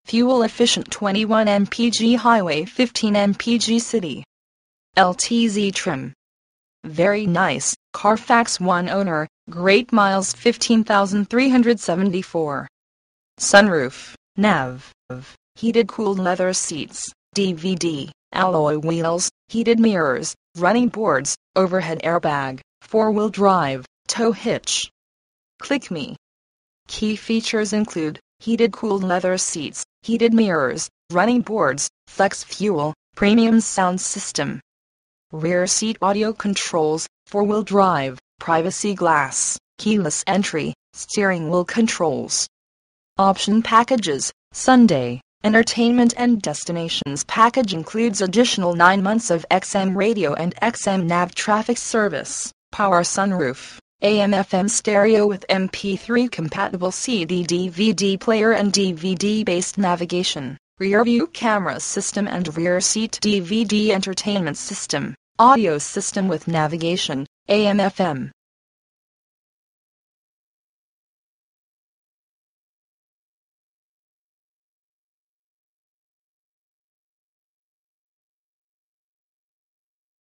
fuel-efficient 21 mpg highway 15 mpg city. LTZ trim. Very nice, CARFAX 1 owner, great miles 15,374. Sunroof, nav, heated cooled leather seats, DVD, alloy wheels, heated mirrors, running boards, overhead airbag, 4-wheel drive, tow hitch. Click me. Key features include heated cooled leather seats, heated mirrors, running boards, flex fuel, premium sound system. Rear seat audio controls, 4-wheel drive, privacy glass, keyless entry, steering wheel controls. Option packages, Sunday, entertainment and destinations package includes additional 9 months of XM radio and XM nav traffic service, power sunroof, AM/FM stereo with MP3 compatible CD/DVD player and DVD-based navigation, rear view camera system and rear seat DVD entertainment system, audio system with navigation, AM/FM,